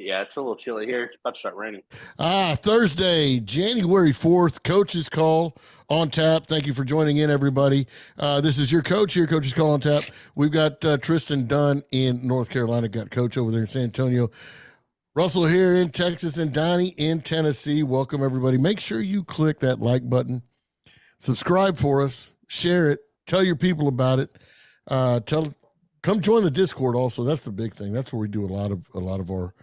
Yeah, it's a little chilly here. It's about to start raining. Thursday, January 4th, Coach's Call on Tap. Thank you for joining in, everybody. This is your coach here, Coach's Call on Tap. We've got Tristan Dunn in North Carolina, got Coach over there in San Antonio. Russell here in Texas and Donnie in Tennessee. Welcome, everybody. Make sure you click that like button. Subscribe for us. Share it. Tell your people about it. Come join the Discord also. That's the big thing. That's where we do a lot of our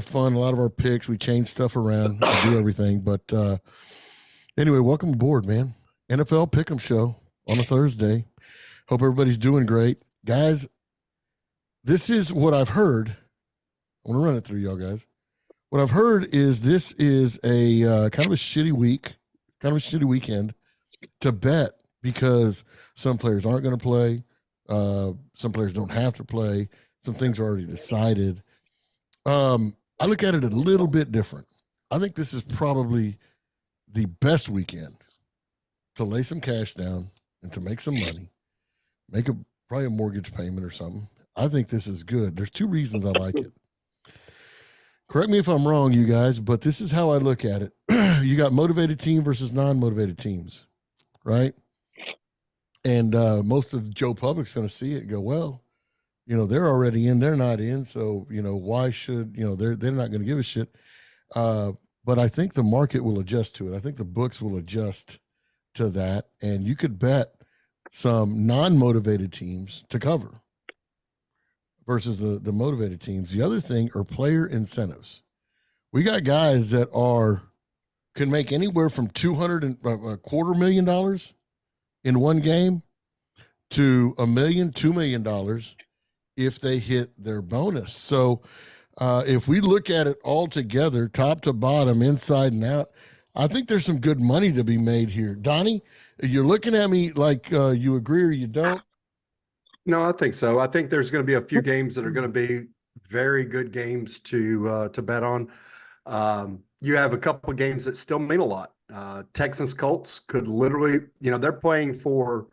fun, a lot of our picks. We change stuff around, we do everything. But anyway, welcome aboard, man. NFL Pick'em Show on a Thursday. Hope everybody's doing great. Guys, this is what I've heard. I want to run it through y'all guys. What I've heard is this is a kind of a shitty week, kind of a shitty weekend to bet because some players aren't going to play. Some players don't have to play. Some things are already decided. I look at it a little bit different. I think this is probably the best weekend to lay some cash down and to make some money, make probably a mortgage payment or something. I think this is good. There's two reasons I like it. Correct me if I'm wrong, you guys, but this is how I look at it. You got motivated team versus non-motivated teams, right? And most of Joe Public's going to see it and go, well, they're already in, they're not in. So, why should, they're not going to give a shit. But I think the market will adjust to it. I think the books will adjust to that. And you could bet some non-motivated teams to cover versus the motivated teams. The other thing are player incentives. We got guys that can make anywhere from $250,000 in one game to $1 million, $2 million if they hit their bonus. So if we look at it all together, top to bottom, inside and out, I think there's some good money to be made here. Donnie, you're looking at me like you agree or you don't. No, I think so. I think there's going to be a few games that are going to be very good games to bet on. You have a couple of games that still mean a lot. Texans Colts could literally, they're playing for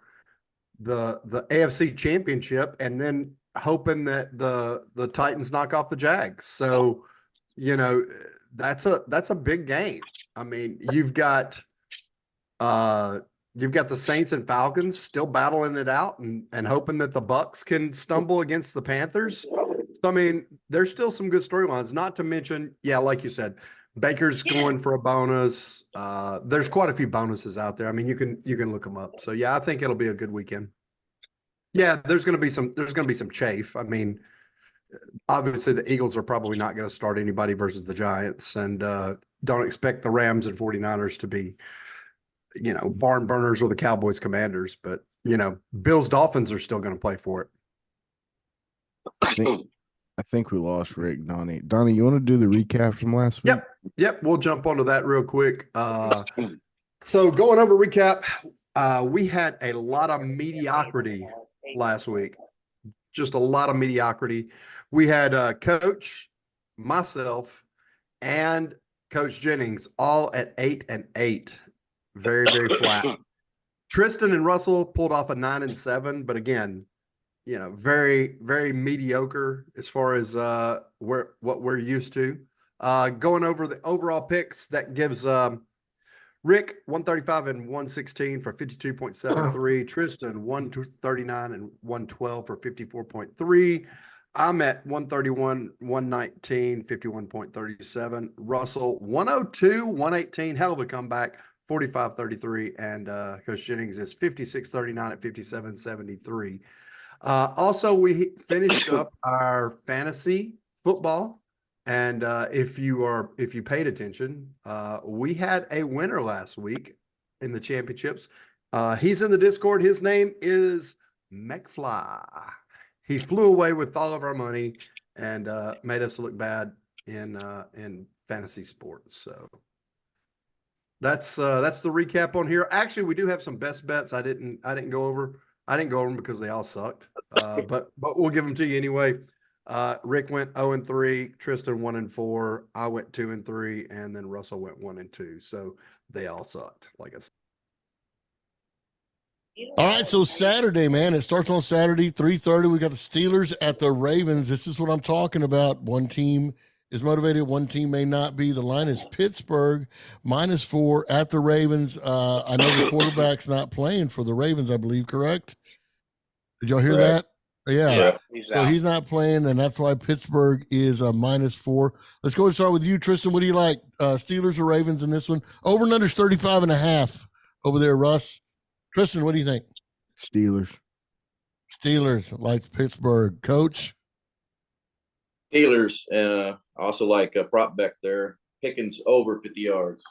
the AFC Championship and then hoping that the Titans knock off the Jags. So, that's a big game. I mean, you've got the Saints and Falcons still battling it out and hoping that the Bucks can stumble against the Panthers. So, I mean, there's still some good storylines, not to mention, like you said, Baker's going for a bonus. There's quite a few bonuses out there. I mean, you can look them up. So, I think it'll be a good weekend. Yeah, there's going to be some chafe. I mean, obviously the Eagles are probably not going to start anybody versus the Giants, and don't expect the Rams and 49ers to be, barn burners or the Cowboys Commanders, but Bills Dolphins are still going to play for it. I think we lost Rick. Donnie, you want to do the recap from last week? Yep. We'll jump onto that real quick. So going over recap, we had a lot of mediocrity last week. Just a lot of mediocrity. We had Coach, myself, and Coach Jennings all at 8-8. Very, very flat. Tristan and Russell pulled off a 9-7, but again, very, very mediocre as far as what we're used to. Going over the overall picks, that gives Rick 135 and 116 for 52.73. Tristan 139 and 112 for 54.3. I'm at 131, 119, 51.37. Russell 102, 118. Hell of a comeback. 45.33, and Coach Jennings is 56.39 at 57.73. Also, we finished up our fantasy football, and if you paid attention, we had a winner last week in the championships. He's in the Discord. His name is McFly. He flew away with all of our money and made us look bad in fantasy sports. So. That's the recap on here. Actually, we do have some best bets. I didn't go over. I didn't go over them because they all sucked. But we'll give them to you anyway. Rick went 0-3, Tristan 1-4, I went 2-3, and then Russell went 1-2. So they all sucked, like I said. All right, so Saturday, man. It starts on Saturday, 3:30. We got the Steelers at the Ravens. This is what I'm talking about. One team is motivated. One team may not be. The line is Pittsburgh -4 at the Ravens. I know the quarterback's not playing for the Ravens, I believe, correct? Did y'all hear Correct. that? Yeah. Yeah. So out. he's not playing, and that's why Pittsburgh is a -4. Let's go and start with you, Tristan. What do you like? Steelers or Ravens in this one? Over and under 35.5 over there, Russ. Tristan, what do you think? Steelers. Steelers like Pittsburgh. Coach? Steelers. I also like a prop back there. Pickens over 50 yards.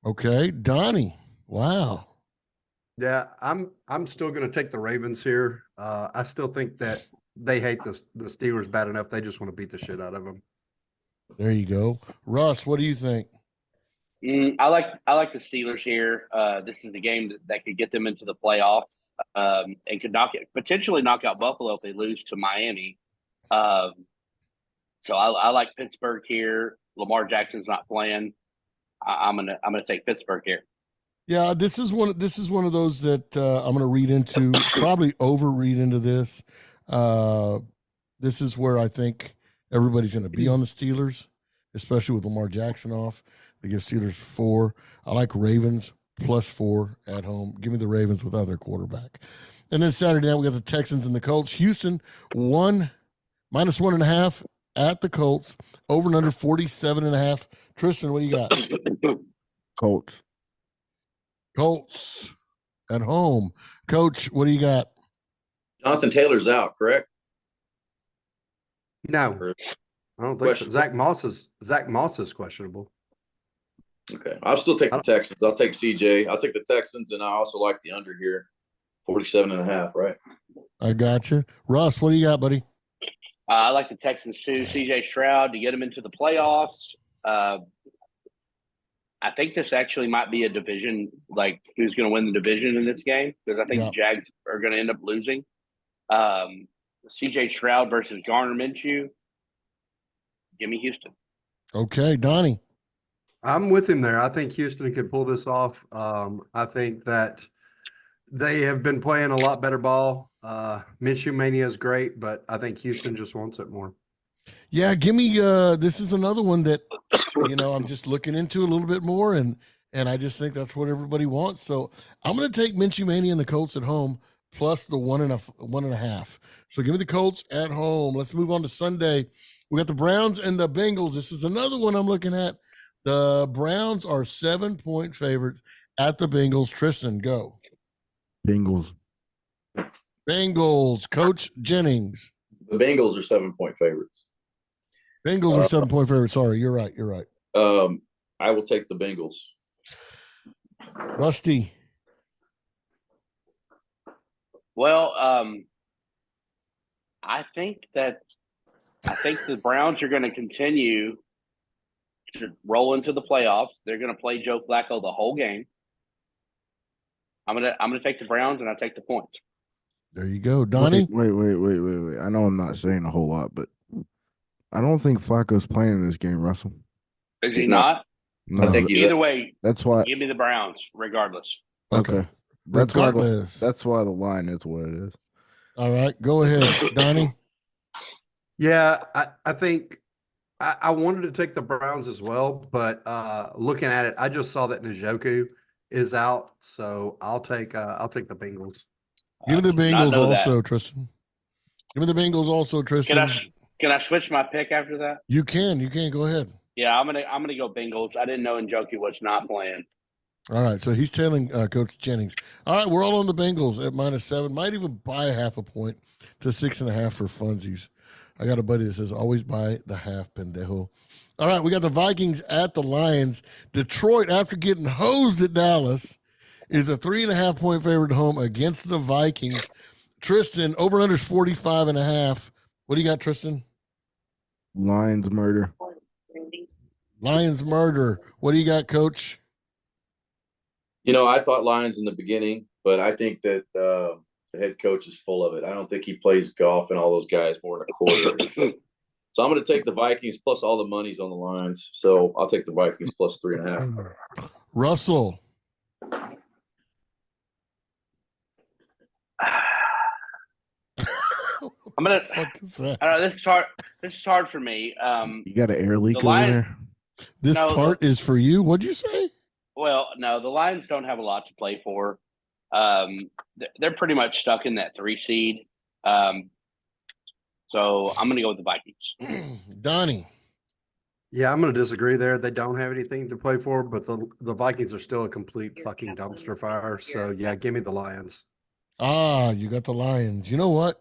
Okay. Donnie. Wow. Yeah, I'm still going to take the Ravens here. I still think that they hate the Steelers bad enough. They just want to beat the shit out of them. There you go. Russ, what do you think? I like the Steelers here. This is the game that could get them into the playoff and could potentially knock out Buffalo if they lose to Miami. So I like Pittsburgh here. Lamar Jackson's not playing. I'm gonna take Pittsburgh here. Yeah, this is one of those that I'm going to read into, probably overread into this. This is where I think everybody's going to be on the Steelers, especially with Lamar Jackson off. They give Steelers 4. I like Ravens +4 at home. Give me the Ravens without their quarterback. And then Saturday night we got the Texans and the Colts. Houston -1.5 at the Colts. Over and under 47.5. Tristan, what do you got? Colts. Colts at home. Coach, what do you got? Jonathan Taylor's out, correct? No, I don't think so. Zach Moss is questionable. Okay. I'll still take the Texans. I'll take CJ. I'll take the Texans, and I also like the under here. 47.5, right? I got you. Russ, what do you got, buddy? I like the Texans too. CJ Stroud to get them into the playoffs. I think this actually might be a division, like who's going to win the division in this game, because I think the Jags are going to end up losing. CJ Stroud versus Garner Minshew. Give me Houston. Okay, Donnie. I'm with him there. I think Houston can pull this off. I think that they have been playing a lot better ball. Minshew Mania is great, but I think Houston just wants it more. Yeah, give me this is another one that I'm just looking into a little bit more, and I just think that's what everybody wants. So I'm going to take Minshew Mania and the Colts at home plus the 1.5. So give me the Colts at home. Let's move on to Sunday. We got the Browns and the Bengals. This is another one I'm looking at. The Browns are 7-point favorites at the Bengals. Tristan, go. Bengals. Bengals. Coach Jennings. The Bengals are 7-point favorites. Bengals are 7-point favorites. Sorry, you're right. I will take the Bengals. Rusty. Well, I think the Browns are going to continue to roll into the playoffs. They're going to play Joe Flacco the whole game. I'm gonna take the Browns, and I take the points. There you go, Donnie. Wait. I know I'm not saying a whole lot, but I don't think Flacco's playing in this game, Russell. Is he not? No, I think he's Either way, that's why. give me the Browns, regardless. Okay. That's why Regardless. that's why the line is what it is. All right, go ahead, Donnie. Yeah, I think I wanted to take the Browns as well, but looking at it, I just saw that Njoku is out, so I'll take the Bengals. Give me the Bengals also, that. Tristan. Give me the Bengals also, Tristan. Can I switch my pick after that? You can. Go ahead. Yeah, I'm gonna go Bengals. I didn't know Njoku was not playing. All right, so he's telling Coach Jennings. All right, we're all on the Bengals at -7. Might even buy a half a point to 6.5 for funsies. I got a buddy that says always buy the half, pendejo. All right, we got the Vikings at the Lions. Detroit, after getting hosed at Dallas, is a 3.5-point favorite at home against the Vikings. Tristan, over under 45.5. What do you got, Tristan? Lions murder. Lions murder. What do you got, Coach? I thought Lions in the beginning, but I think that the head coach is full of it. I don't think he plays golf and all those guys more than a quarter. So I'm going to take the Vikings plus all the money's on the lines. So I'll take the Vikings plus 3.5. Russell. I'm gonna. Fuck is that? I don't know, this is hard. This is hard for me. You got an air leak The over Lions. there? This No, tart is for you. What'd you say? Well, no, the Lions don't have a lot to play for. They're pretty much stuck in that 3 seed. So I'm going to go with the Vikings. Donnie. Yeah, I'm going to disagree there. They don't have anything to play for, but the Vikings are still a complete fucking dumpster fire. So, yeah, give me the Lions. Ah, you got the Lions. You know what?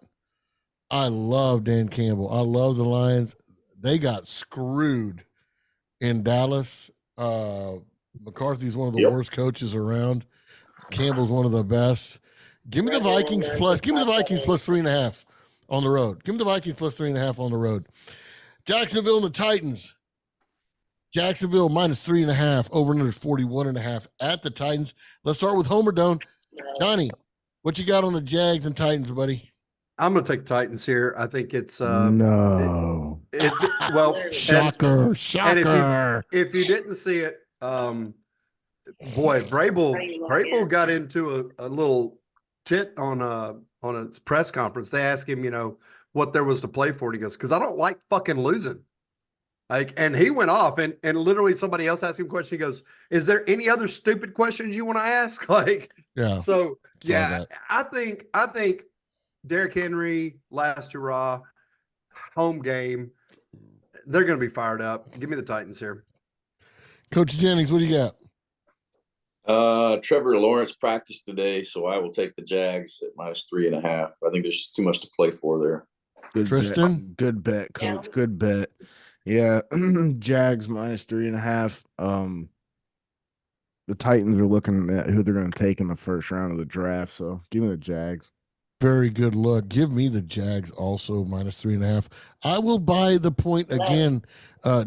I love Dan Campbell. I love the Lions. They got screwed in Dallas. McCarthy's one of the worst coaches around. Campbell's one of the best. Give me the Vikings plus. Give me the Vikings plus 3.5 on the road. Give me the Vikings plus 3.5 on the road. Jacksonville and the Titans. Jacksonville minus 3.5. Over under 41.5 at the Titans. Let's start with Homer Dome. Johnny, what you got on the Jags and Titans, buddy? I'm going to take the Titans here. I think it's No. well, Shocker. and Shocker. if you didn't see it, boy, Vrabel got into a little tit on a press conference. They asked him, what there was to play for. And he goes, because I don't like fucking losing. And he went off and literally somebody else asked him a question. He goes, is there any other stupid questions you want to ask? Yeah. So yeah, I think Derrick Henry, last hurrah, home game. They're going to be fired up. Give me the Titans here. Coach Jennings, what do you got? Trevor Lawrence practiced today, so I will take the Jags at minus 3.5. I think there's too much to play for there. Good Tristan? Bet. Good bet, Coach. Good bet. Yeah, Jags minus 3.5. The Titans are looking at who they're going to take in the first round of the draft, so give me the Jags. Very good look. Give me the Jags also minus 3.5. I will buy the point again.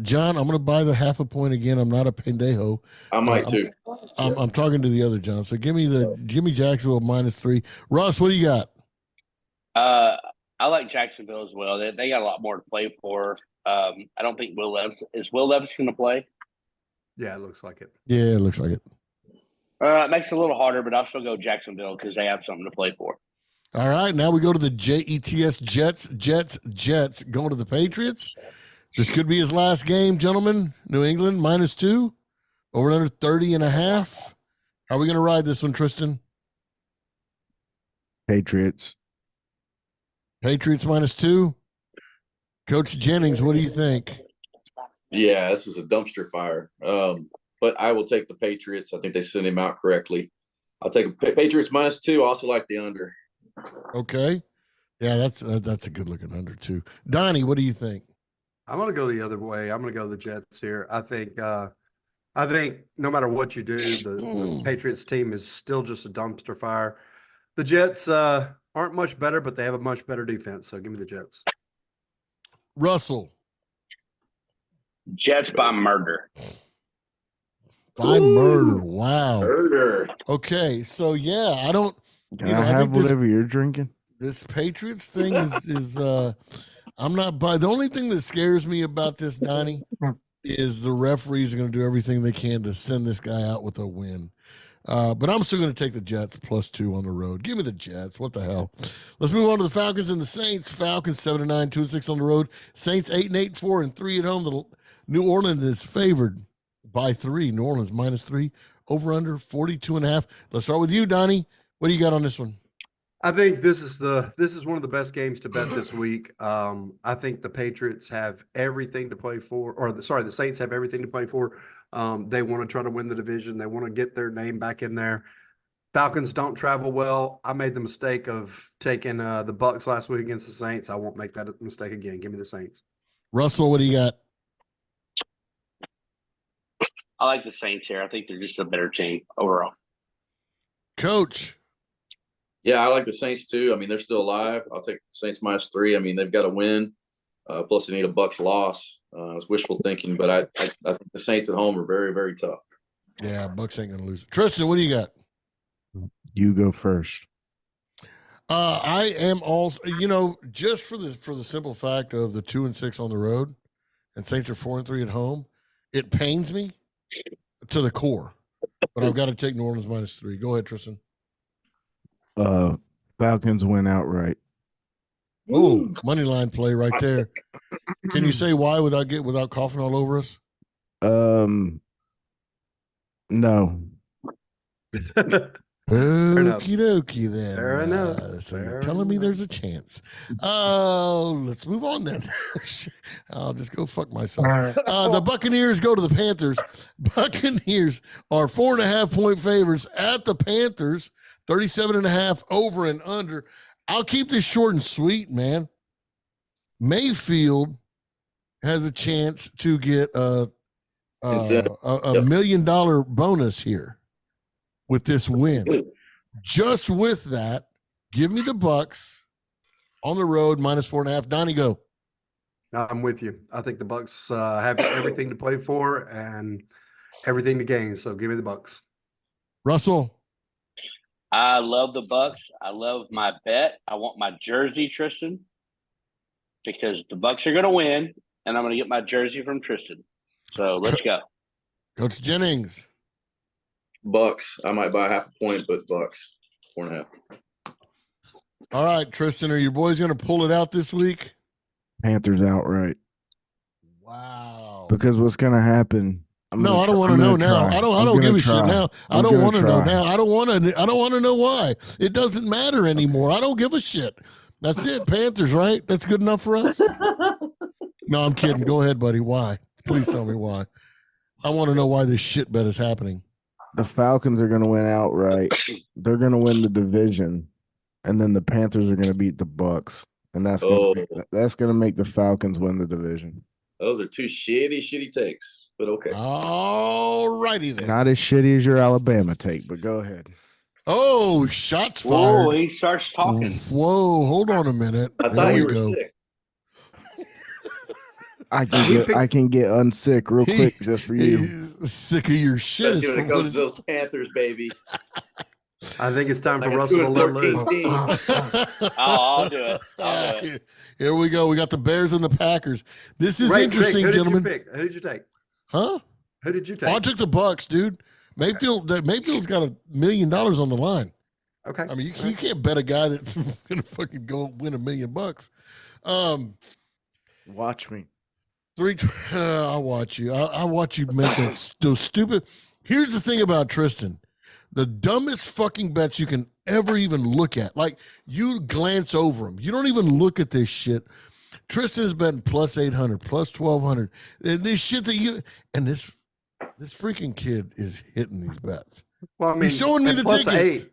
John, I'm going to buy the half a point again. I'm not a pendejo. I might too. I'm talking to the other John. So give me Jacksonville minus 3. Russ, what do you got? I like Jacksonville as well. They got a lot more to play for. I don't think Will Levis going to play. Yeah, it looks like it. Yeah, it looks like it. It makes it a little harder, but I'll still go Jacksonville because they have something to play for. All right, now we go to the Jets. Jets going to the Patriots. This could be his last game, gentlemen. New England minus 2, over under 30.5. How are we going to ride this one, Tristan? Patriots. Patriots minus 2. Coach Jennings, what do you think? Yeah, this is a dumpster fire. But I will take the Patriots. I think they sent him out correctly. I'll take Patriots minus 2. I also like the under. Okay. Yeah, that's a good looking under too. Donnie, what do you think? I'm going to go the other way. I'm going to go the Jets here. I think no matter what you do, the Patriots team is still just a dumpster fire. The Jets aren't much better, but they have a much better defense. So give me the Jets. Russell. Jets by murder. By murder. Wow. Murder. Okay. So yeah, I don't Can I have whatever you're drinking? This Patriots thing is I'm not by the only thing that scares me about this, Donnie, is the referees are going to do everything they can to send this guy out with a win. But I'm still going to take the Jets plus 2 on the road. Give me the Jets. What the hell? Let's move on to the Falcons and the Saints. Falcons 7-9, 2-6 on the road. Saints 8-8, 4-3 at home. The New Orleans is favored by 3. New Orleans minus 3. Over under 42.5. Let's start with you, Donnie. What do you got on this one? I think this is one of the best games to bet this week. I think the Patriots have everything to play for, the Saints have everything to play for. They want to try to win the division. They want to get their name back in there. Falcons don't travel well. I made the mistake of taking the Bucks last week against the Saints. I won't make that mistake again. Give me the Saints. Russell, what do you got? I like the Saints here. I think they're just a better team overall. Coach. Yeah, I like the Saints too. I mean, they're still alive. I'll take the Saints minus 3. I mean, they've got to win. Plus, they need a Bucks loss. It's wishful thinking, but I think the Saints at home are very, very tough. Yeah, Bucks ain't gonna lose. Tristan, what do you got? You go first. I am also, just for the simple fact of the 2-6 on the road, and Saints are 4-3 at home. It pains me to the core, but I've got to take New Orleans minus 3. Go ahead, Tristan. Falcons win outright. Oh, money line play right there. Can you say why without coughing all over us? No. enough. Okie dokie then. Fair enough. So you're Fair telling me enough. there's a chance. Let's move on then. I'll just go fuck myself. The Buccaneers go to the Panthers. Buccaneers are 4.5-point favorites at the Panthers. 37.5 over and under. I'll keep this short and sweet, man. Mayfield has a chance to get a $1 million bonus here with this win. Just with that, give me the Bucks on the road -4.5. Donnie, go. I'm with you. I think the Bucks have everything to play for and everything to gain. So give me the Bucks. Russell. I love the Bucks. I love my bet. I want my jersey, Tristan, because the Bucks are going to win, and I'm going to get my jersey from Tristan. So let's go. Coach Jennings. Bucks. I might buy 0.5 point, but Bucks 4.5. All right, Tristan, are your boys going to pull it out this week? Panthers outright. Wow. Because what's going to happen? I don't want to know now. I don't give a shit now. I don't want to know now. I don't want to know why. It doesn't matter anymore. I don't give a shit. That's it. Panthers, right? That's good enough for us? No, I'm kidding. Go ahead, buddy. Why? Please tell me why. I want to know why this shit bet is happening. The Falcons are going to win outright. They're going to win the division, and then the Panthers are going to beat the Bucks, and that's going to make the Falcons win the division. Those are two shitty takes, but okay. All righty then. Not as shitty as your Alabama take, but go ahead. Oh, shots fired. Whoa, he starts talking. Whoa, hold on a minute. I thought you were go. sick. I can get unsick real quick just for you. He's sick of your shit. Especially when it comes to those Panthers, baby. I think it's time for Like a Russell to let 2-14 loose. team. I'll do it. I'll do it. Here we go. We got the Bears and the Packers. This is Rick, interesting, who gentlemen. Did you pick? Who did you take? Huh? Who did you take? Oh, I took the Bucks, dude. Mayfield's got $1 million on the line. Okay. I mean, you can't bet a guy that's gonna fucking go win $1 million. Watch me. I'll watch you. I'll watch you make those stupid. Here's the thing about Tristan. The dumbest fucking bets you can ever even look at. Like, you glance over them. You don't even look at this shit. Tristan's betting +800, +1200. And this shit and this freaking kid is hitting these bets. Well, I mean, He's showing me the plus tickets. 8.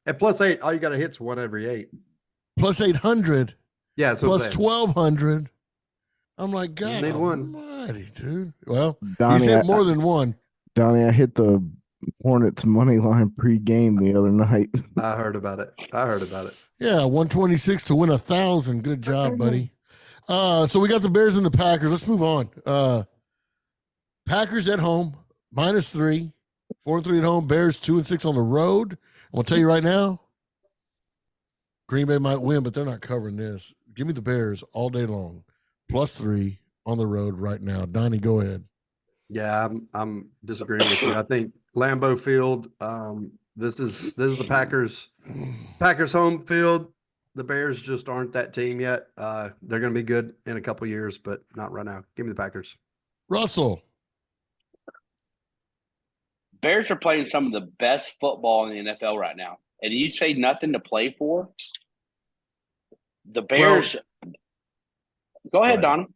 At +8, all you got to hit's one every 8. +800, Yeah, that's what I'm saying. +1200. I'm like, God need one. almighty, dude. Well, Donnie, he's hit more than one. Donnie, I hit the Hornets money line pre-game the other night. I heard about it. Yeah, 126 to win 1,000. Good job, buddy. So we got the Bears and the Packers. Let's move on. Packers at home, -3, 4-3 at home. Bears 2-6 on the road. I'll tell you right now, Green Bay might win, but they're not covering this. Give me the Bears all day long. +3 on the road right now. Donnie, go ahead. Yeah, I'm disagreeing with you. I think Lambeau Field. This is the Packers home field. The Bears just aren't that team yet. They're going to be good in a couple years, but not right now. Give me the Packers. Russell. Bears are playing some of the best football in the NFL right now. And you say nothing to play for? The Bears. Go ahead, Donnie.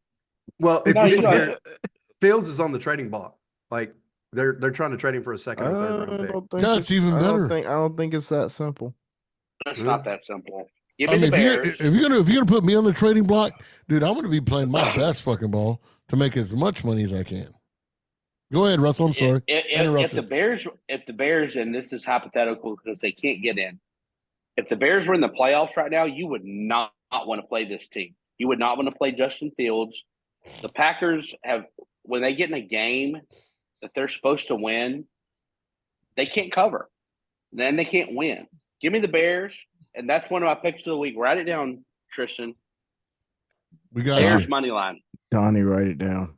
Well, if No, you you didn't go hear, Fields is on the trading block. Like they're trying to trade him for a second or third round pick. That's even better. I don't think it's that simple. It's not that simple. Give I me mean, the Bears. if you're gonna put me on the trading block, dude, I'm gonna be playing my best fucking ball to make as much money as I can. Go ahead, Russell. I'm sorry. If the Bears, and this is hypothetical because they can't get in. If the Bears were in the playoffs right now, you would not want to play this team. You would not want to play Justin Fields. The Packers when they get in a game that they're supposed to win, they can't cover. Then they can't win. Give me the Bears, and that's one of my picks of the week. Write it down, Tristan. We got Bears you. money line. Donnie, write it down.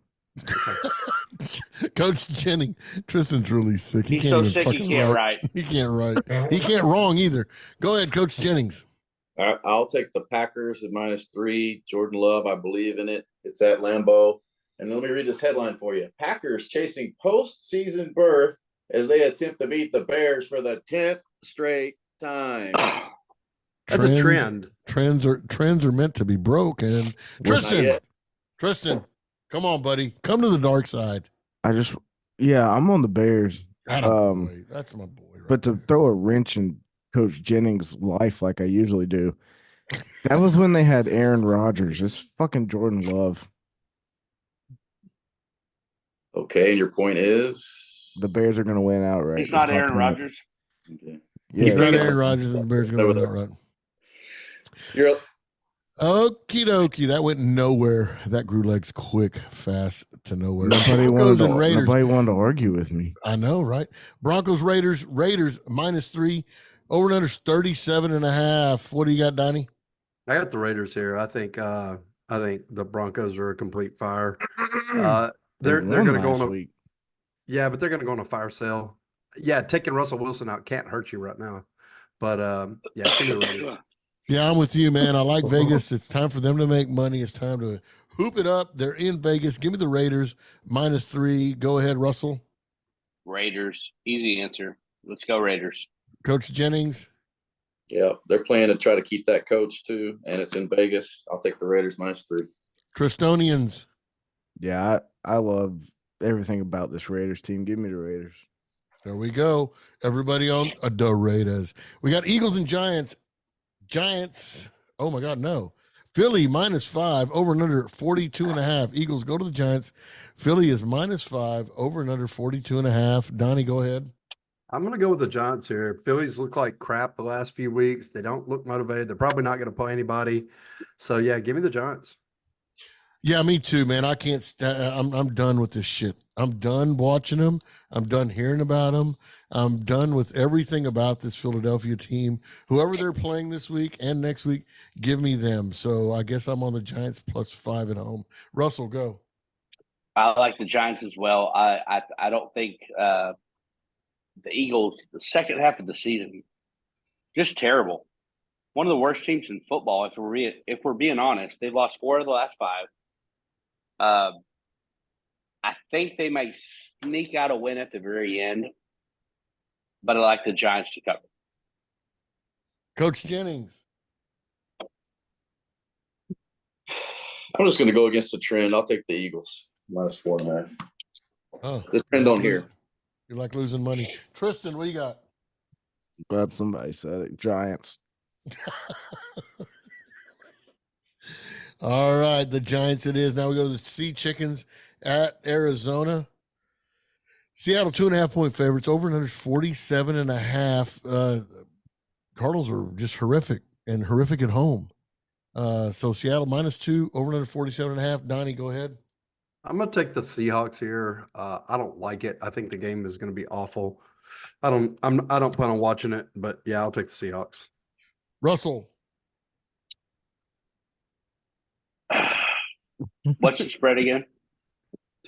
Coach Jennings. Tristan's really sick. He's so sick he can't write. He can't write. He can't wrong either. Go ahead, Coach Jennings. I'll take the Packers at -3. Jordan Love, I believe in it. It's at Lambeau. And let me read this headline for you. Packers chasing postseason berth as they attempt to beat the Bears for the 10th straight time. That's a trend. Trends are meant to be broken. Not yet. Tristan, come on, buddy. Come to the dark side. I'm on the Bears. Boy. That's my boy. Right But to there. throw a wrench in Coach Jennings' life like I usually do, that was when they had Aaron Rodgers. It's fucking Jordan Love. Okay, and your point is? The Bears are going to win outright. He's not Aaron Rodgers. Okay. He's not bring us Aaron up. Rodgers, and the Bears are going to win outright. You're up. Okie dokie. That went nowhere. That grew legs quick, fast to nowhere. Nobody Broncos and Raiders. Nobody wanted to argue with me. I know, right? Broncos, Raiders -3. Over and under 37.5. What do you got, Donnie? I got the Raiders here. I think the Broncos are a complete fire. They're won going to go last on a week. Yeah, but they're going to go on a fire sale. Yeah, taking Russell Wilson out can't hurt you right now. But yeah, give me the Raiders. Yeah, I'm with you, man. I like Vegas. It's time for them to make money. It's time to hoop it up. They're in Vegas. Give me the Raiders -3. Go ahead, Russell. Raiders. Easy answer. Let's go Raiders. Coach Jennings. Yeah, they're playing to try to keep that coach too, and it's in Vegas. I'll take the Raiders -3. Tristonians. Yeah, I love everything about this Raiders team. Give me the Raiders. There we go. Everybody on the Raiders. We got Eagles and Giants. Giants. Oh, my God, no. Philly -5. Over and under 42.5. Eagles go to the Giants. Philly is -5. Over and under 42.5. Donnie, go ahead. I'm going to go with the Giants here. Phillies look like crap the last few weeks. They don't look motivated. They're probably not going to play anybody. So, yeah, give me the Giants. Yeah, me too, man. I can't. I'm done with this shit. I'm done watching them. I'm done hearing about them. I'm done with everything about this Philadelphia team. Whoever they're playing this week and next week, give me them. So I guess I'm on the Giants +5 at home. Russell, go. I like the Giants as well. I don't think the Eagles, the second half of the season, just terrible. One of the worst teams in football. If we're being honest, they've lost 4 of the last 5. I think they may sneak out a win at the very end, but I like the Giants to cover. Coach Jennings. I'm just going to go against the trend. I'll take the Eagles -4.5. Oh, The trend on here. You like losing money. Tristan, what do you got? Glad somebody said it. Giants. All right, the Giants it is. Now we go to the Sea Chickens at Arizona. Seattle 2.5-point favorites. Over and under 47.5. Cardinals are just horrific and horrific at home. So Seattle -2, over and under 47.5. Donnie, go ahead. I'm going to take the Seahawks here. I don't like it. I think the game is going to be awful. I don't plan on watching it, but yeah, I'll take the Seahawks. Russell. What's the spread again?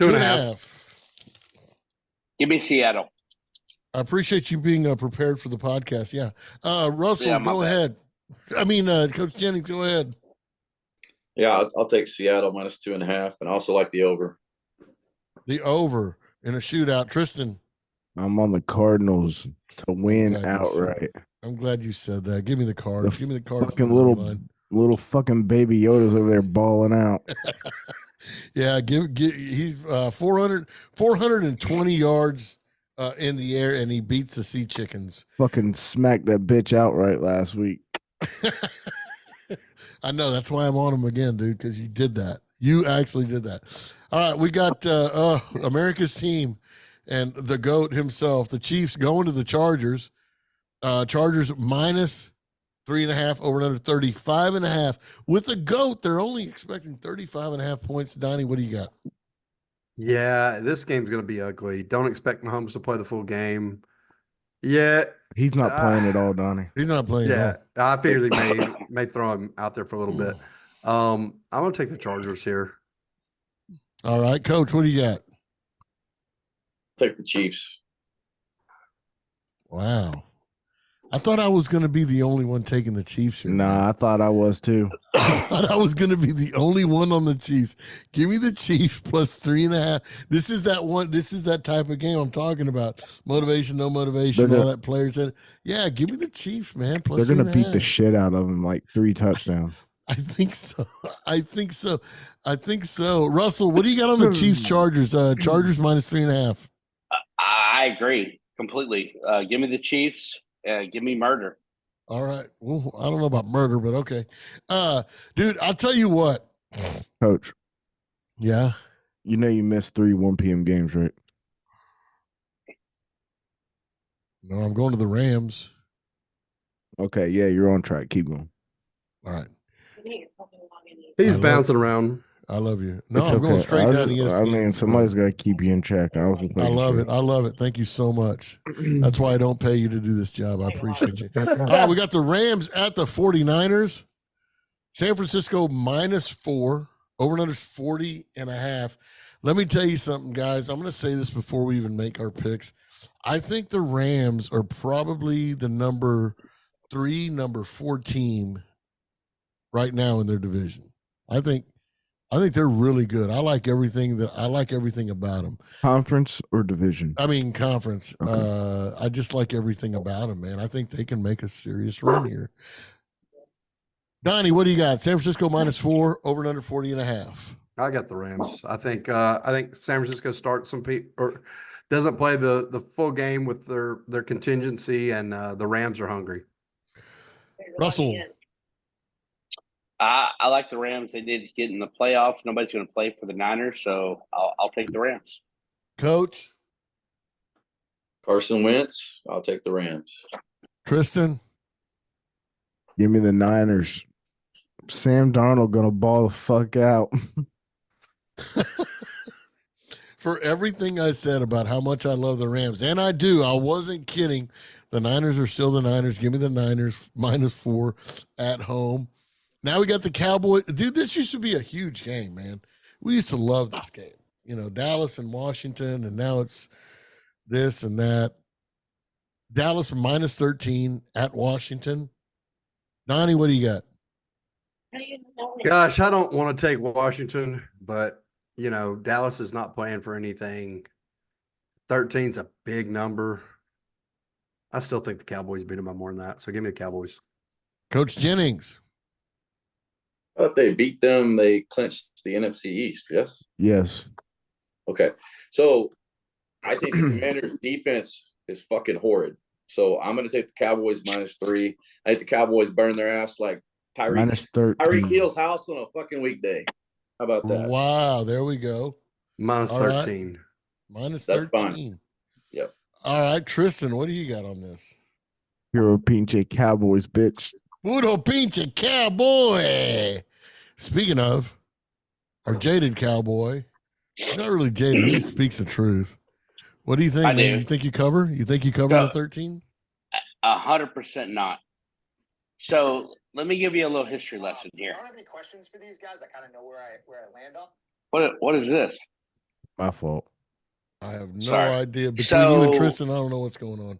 2.5. Give me Seattle. I appreciate you being prepared for the podcast. Yeah. Russell, Yeah, my go bad. ahead. I mean, Coach Jennings, go ahead. Yeah, I'll take Seattle -2.5, and I also like the over. The over in a shootout. Tristan. I'm on the Cardinals to win glad you said outright. I'm glad you said that. Give me the cards. Give me the cards. Fucking little fucking baby Yoda's over there balling out. Yeah, he's 420 yards in the air, and he beats the Sea Chickens. Fucking smacked that bitch outright last week. I know. That's why I'm on him again, dude, because you did that. You actually did that. All right, we got America's team and the GOAT himself, the Chiefs, going to the Chargers. Chargers -3.5, over and under 35.5. With the GOAT, they're only expecting 35.5 points. Donnie, what do you got? Yeah, this game's going to be ugly. Don't expect Mahomes to play the full game. Yeah. He's not playing at all, Donnie. He's not playing Yeah, at all. I figured they may throw him out there for a little bit. I'm going to take the Chargers here. All right, Coach, what do you got? Take the Chiefs. Wow. I thought I was going to be the only one taking the Chiefs here. man. Nah, I thought I was too. I thought I was going to be the only one on the Chiefs. Give me the Chiefs plus 3.5. This is that one. This is that type of game I'm talking about. Motivation, no motivation, They're all that players. Yeah, give me the Chiefs, man. Plus They're gonna beat the 3.5. shit out of them, like 3 touchdowns. I think so. I think so. I think so. Russell, what do you got on the Chiefs Chargers? Chargers minus 3.5. I agree completely. Give me the Chiefs. Give me murder. All right. Well, I don't know about murder, but okay. Dude, I'll tell you what. Coach, Yeah. you know you missed 3 1 p.m. games, right? No, I'm going to the Rams. Okay, yeah, you're on track. Keep going. All right. He's I love- bouncing around. I love you. No, It's I'm going okay. straight down to ESPN. I mean, somebody's got to keep you in check. I was just I making love sure. it. I love it. Thank you so much. That's why I don't pay you to do this job. I appreciate you. All right, we got the Rams at the 49ers. San Francisco -4. Over and under 40.5. Let me tell you something, guys. I'm going to say this before we even make our picks. I think the Rams are probably the number 3, number 4 team right now in their division. I think they're really good. I like everything about them. Conference or division? I mean, conference. Okay. I just like everything about them, man. I think they can make a serious run here. Donnie, what do you got? San Francisco -4, over and under 40.5. I got the Rams. I think San Francisco starts some people or doesn't play the full game with their contingency, and the Rams are hungry. Russell. I like the Rams. They did get in the playoffs. Nobody's going to play for the Niners, so I'll take the Rams. Coach, Carson Wentz. I'll take the Rams. Tristan. Give me the Niners. Sam Darnold gonna ball the fuck out. For everything I said about how much I love the Rams, and I do, I wasn't kidding. The Niners are still the Niners. Give me the Niners -4 at home. Now we got the Cowboys. Dude, this used to be a huge game, man. We used to love this game. You know, Dallas and Washington, and now it's this and that. Dallas -13 at Washington. Donnie, what do you got? Gosh, I don't want to take Washington, but Dallas is not playing for anything. 13's a big number. I still think the Cowboys beat them by more than that. So give me the Cowboys. Coach Jennings. If they beat them, they clinched the NFC East, yes? Yes. Okay. So I think the Commanders' defense is fucking horrid. So I'm going to take the Cowboys -3. I think the Cowboys burn their ass like Tyreek -13. Hill's house on a fucking weekday. How about that? Wow, there we go. -13. -13. That's fine. Yep. All right, Tristan, what do you got on this? Hero Pinche Cowboys, bitch. Puro pinche cowboy. Speaking of, our jaded cowboy, he's not really jaded. He speaks the truth. What do you think, I man? do. You think you cover? You think you cover No. the 13? 100% not. So let me give you a little history lesson here. I don't have any questions for these guys. I kind of know where I land on. What is this? My fault. I have no Sorry. idea. Between you and So- Tristan, I don't know what's going on.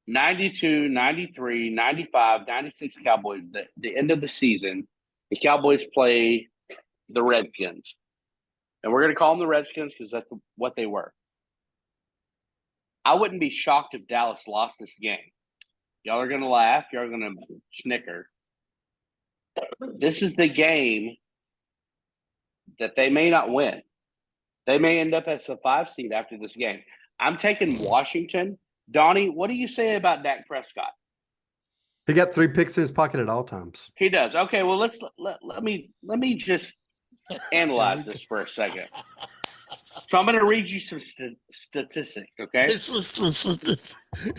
92, 93, 95, 96 Cowboys. The end of the season, the Cowboys play the Redskins. And we're going to call them the Redskins because that's what they were. I wouldn't be shocked if Dallas lost this game. Y'all are going to laugh. Y'all are going to snicker. This is the game that they may not win. They may end up as a 5 seed after this game. I'm taking Washington. Donnie, what do you say about Dak Prescott? He got 3 picks in his pocket at all times. He does. Okay, well let me just analyze this for a second. So I'm going to read you some statistics, okay? Listen.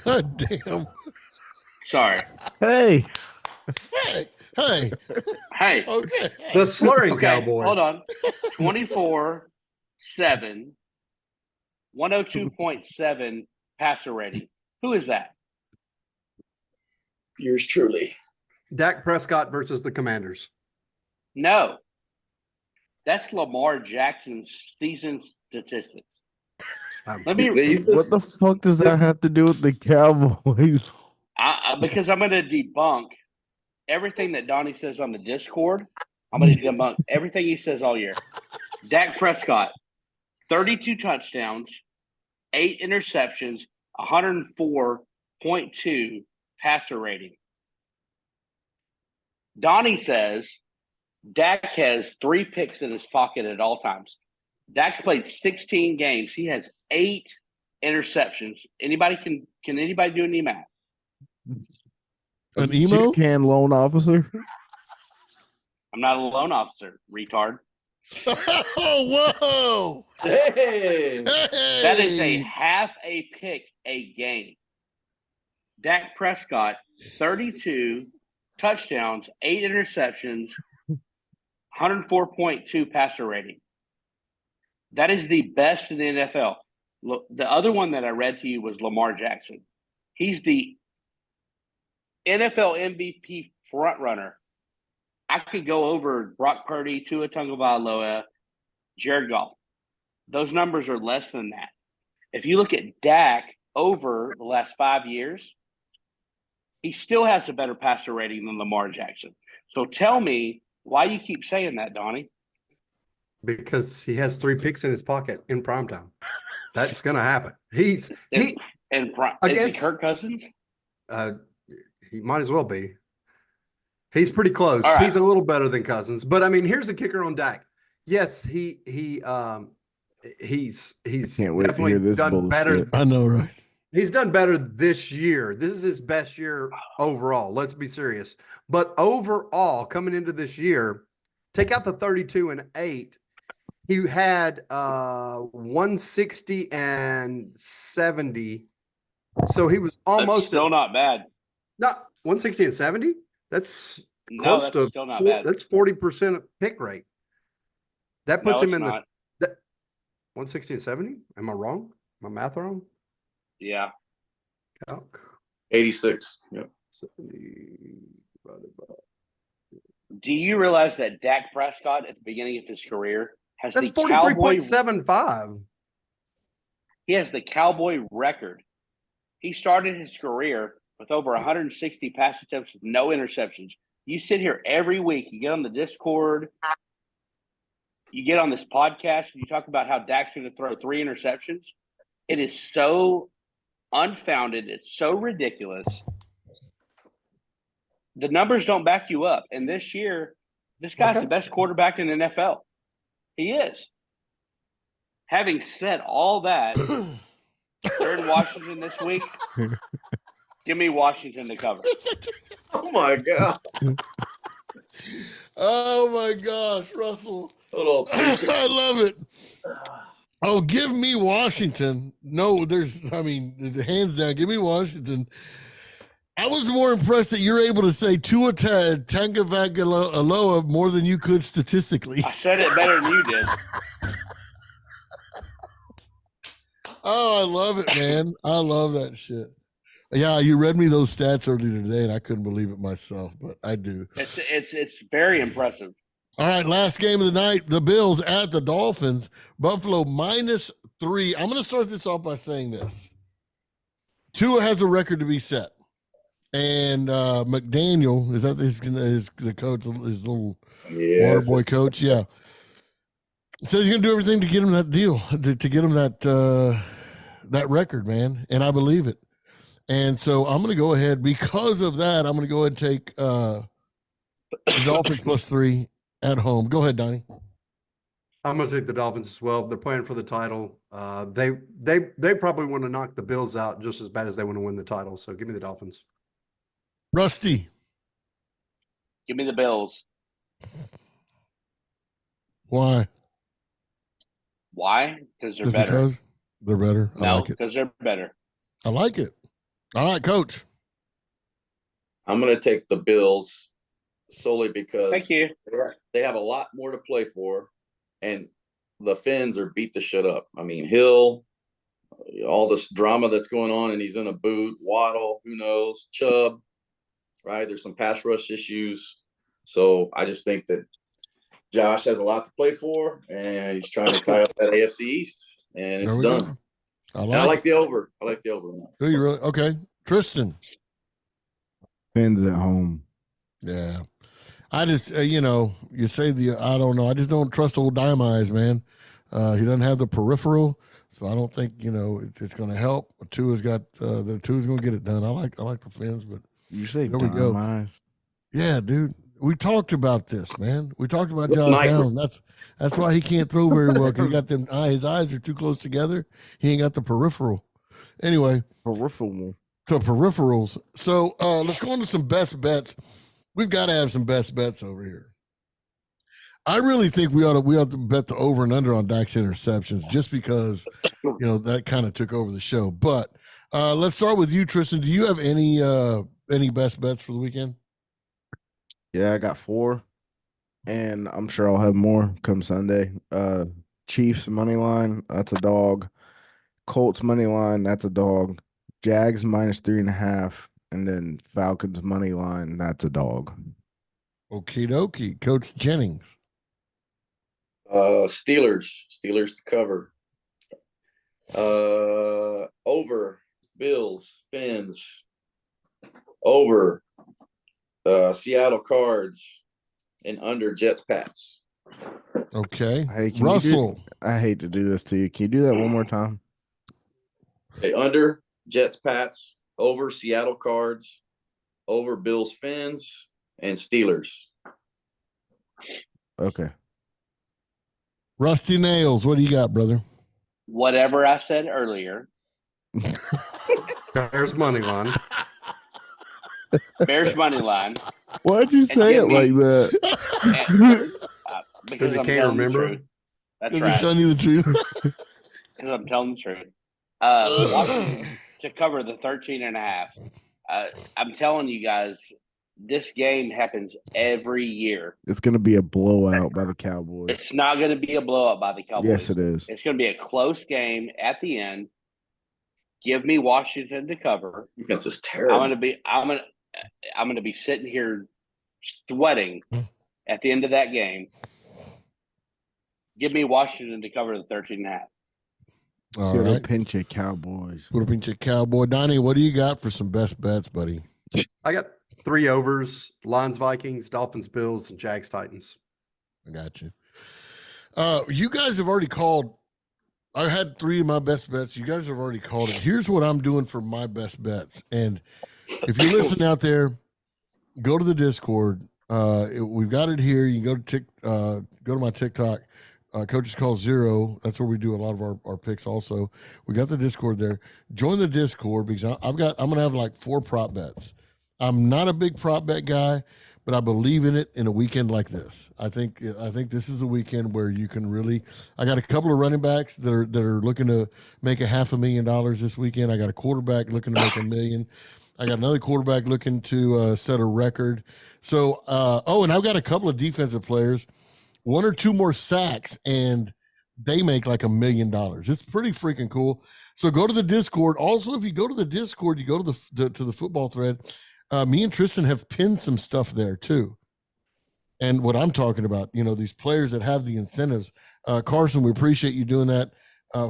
God damn. Sorry. Hey, Hey. Hey, Okay. The slurring okay, cowboy. hold on. 24-7, 102.7 passer rating. Who is that? Yours truly. Dak Prescott versus the Commanders. No. That's Lamar Jackson's season statistics. Let me what the fuck does that have to do with the Cowboys? Because I'm going to debunk everything that Donnie says on the Discord. I'm going to debunk everything he says all year. Dak Prescott, 32 touchdowns, 8 interceptions, 104.2 passer rating. Donnie says Dak has 3 picks in his pocket at all times. Dak's played 16 games. He has 8 interceptions. Anybody can anybody do any math? An emo? Can loan officer. I'm not a loan officer, retard. Oh, whoa! Hey, Hey! That is a half a pick a game. Dak Prescott, 32 touchdowns, 8 interceptions, 104.2 passer rating. That is the best in the NFL. Look, the other one that I read to you was Lamar Jackson. He's the NFL MVP frontrunner. I could go over Brock Purdy, Tua Tagovailoa, Jared Goff. Those numbers are less than that. If you look at Dak over the last 5 years, he still has a better passer rating than Lamar Jackson. So tell me why you keep saying that, Donnie. Because he has 3 picks in his pocket in primetime. That's going to happen. Is Is it Kirk Cousins? He might as well be. He's pretty close. All right. He's a little better than Cousins. But I mean, here's the kicker on Dak. Yes, he's Can't wait to definitely hear this done bullshit. better. I know, right? He's done better this year. This is his best year overall. Let's be serious. But overall, coming into this year, take out the 32 and 8. He had 160 and 70. So he was That's almost still not bad. not 160 and 70. That's No, close that's to still not bad. That's 40% pick rate. That puts No, him it's in not. the 160 and 70. Am I wrong? My math wrong? Yeah. Calc 86. Yep. 70 divided by. Do you realize that Dak Prescott at the beginning of his career has That's the Cowboy 43.75. He has the Cowboy record. He started his career with over 160 pass attempts with no interceptions. You sit here every week, you get on the Discord, you get on this podcast, and you talk about how Dak's going to throw 3 interceptions. It is so unfounded. It's so ridiculous. The numbers don't back you up. And this year, this guy's the best quarterback in the NFL. He is. Having said all that, they're in Washington this week. Give me Washington to cover. Oh my God. Oh my gosh, Russell. Little I love it. Oh, give me Washington. No, hands down, give me Washington. I was more impressed that you're able to say Tua Tagovailoa more than you could statistically. I said it better than you did. Oh, I love it, man. I love that shit. Yeah, you read me those stats earlier today, and I couldn't believe it myself, but I do. It's very impressive. All right, last game of the night, the Bills at the Dolphins. Buffalo -3. I'm going to start this off by saying this. Tua has a record to be set. And McDaniel, is that the coach, his little water boy coach? Yeah. Says he's going to do everything to get him that deal, to get him that record, man. And I believe it. And so I'm going to go ahead, because of that, I'm going to go ahead and take the Dolphins +3 at home. Go ahead, Donnie. I'm going to take the Dolphins as well. They're playing for the title. They probably want to knock the Bills out just as bad as they want to win the title. So give me the Dolphins. Rusty. Give me the Bills. Why? Why? Because they're Just better. because they're better? I No, like it. because they're better. I like it. All right, Coach. I'm going to take the Bills solely because Thank you. they have a lot more to play for, and the Finns are beat the shit up. I mean, Hill, all this drama that's going on, and he's in a boot. Waddle, who knows? Chubb, right? There's some pass rush issues. So I just think that Josh has a lot to play for, and he's trying to tie up that AFC East, and it's There we done. go. I like the over. I like the over. Do you really? Okay. Tristan. Fins at home. Yeah. I just, you say I don't know. I just don't trust old Dime Eyes, man. He doesn't have the peripheral, so I don't think, it's going to help. Tua's got, Tua's going to get it done. I like the Fins, but You say there we go. Dime Eyes? Yeah, dude. We talked about this, man. We talked about Good Josh night. Allen. That's why he can't throw very well, because he got them his eyes are too close together. He ain't got the peripheral. Anyway, Peripheral. to peripherals. So let's go into some best bets. We've got to have some best bets over here. I really think we ought to bet the over and under on Dak's interceptions, just because that kind of took over the show. But let's start with you, Tristan. Do you have any best bets for the weekend? Yeah, I got 4, and I'm sure I'll have more come Sunday. Chiefs money line, that's a dog. Colts money line, that's a dog. Jags -3.5, and then Falcons money line, that's a dog. Okie dokie. Coach Jennings. Steelers to cover. Over Bills, Fins. Over Seattle Cards, and under Jets Pats. Okay. Hey, Russell. I hate to do this to you. Can you do that one more time? Okay, under Jets Pats, over Seattle Cards, over Bills Fins, and Steelers. Okay. Rusty Nails. What do you got, brother? Whatever I said earlier. Bears money line. Bears money line. Why'd you say give it me- like that? Because he I'm can't telling remember? the truth. That's Does right. he tell you the truth? Because I'm telling the truth. Washington to cover the 13.5. I'm telling you guys, this game happens every year. It's going to be a blowout by the Cowboys. It's not going to be a blowout by the Cowboys. Yes, it is. It's going to be a close game at the end. Give me Washington to cover. Defense is terrible. I'm going to be sitting here sweating at the end of that game. Give me Washington to cover the 13.5. All Get a right. pinch of Cowboys. Put a pinch of Cowboy. Donnie, what do you got for some best bets, buddy? I got 3 overs: Lions, Vikings, Dolphins, Bills, and Jags, Titans. I got you. You guys have already called. I had 3 of my best bets. You guys have already called it. Here's what I'm doing for my best bets. And if you're listening out there, go to the Discord. We've got it here. You can go to my TikTok. Coaches Call 0. That's where we do a lot of our picks also. We got the Discord there. Join the Discord, because I'm going to have like 4 prop bets. I'm not a big prop bet guy, but I believe in it in a weekend like this. I think this is a weekend where you can really. I got a couple of running backs that are looking to make $500,000 this weekend. I got a quarterback looking to make $1 million. I got another quarterback looking to set a record. So, and I've got a couple of defensive players, 1 or 2 more sacks, and they make like $1 million. It's pretty freaking cool. So go to the Discord. Also, if you go to the Discord, you go to the football thread. Me and Tristan have pinned some stuff there too. And what I'm talking about, these players that have the incentives. Carson, we appreciate you doing that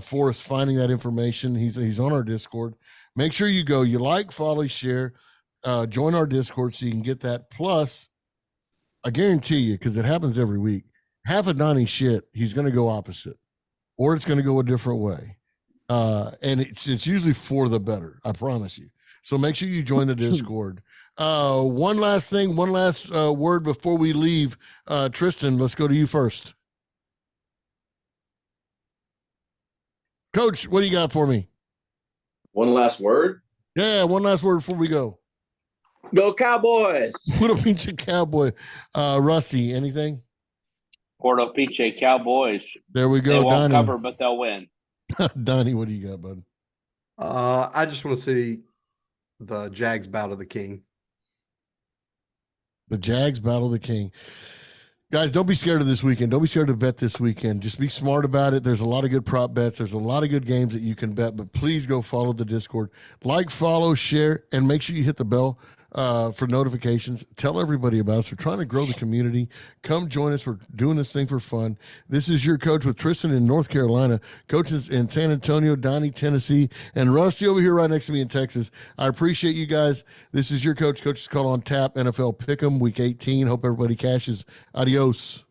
for us, finding that information. He's on our Discord. Make sure you go. You like, follow, share, join our Discord so you can get that. Plus, I guarantee you, because it happens every week, half of Donnie's shit, he's going to go opposite, or it's going to go a different way. And it's usually for the better, I promise you. So make sure you join the Discord. One last thing, one last word before we leave. Tristan, let's go to you first. Coach, what do you got for me? One last word. Yeah, one last word before we go. Go Cowboys. Put a pinch of Cowboy. Rusty, anything? Porto Piche Cowboys. There we They go, won't Donnie. cover, but they'll win. Donnie, what do you got, bud? I just want to see the Jags battle the King. The Jags battle the King. Guys, don't be scared of this weekend. Don't be scared to bet this weekend. Just be smart about it. There's a lot of good prop bets. There's a lot of good games that you can bet, but please go follow the Discord. Like, follow, share, and make sure you hit the bell for notifications. Tell everybody about us. We're trying to grow the community. Come join us. We're doing this thing for fun. This is your coach with Tristan in North Carolina, coaches in San Antonio, Donnie, Tennessee, and Rusty over here right next to me in Texas. I appreciate you guys. This is your coach, Coach's Call on Tap, NFL Pick'em, Week 18. Hope everybody cashes. Adios.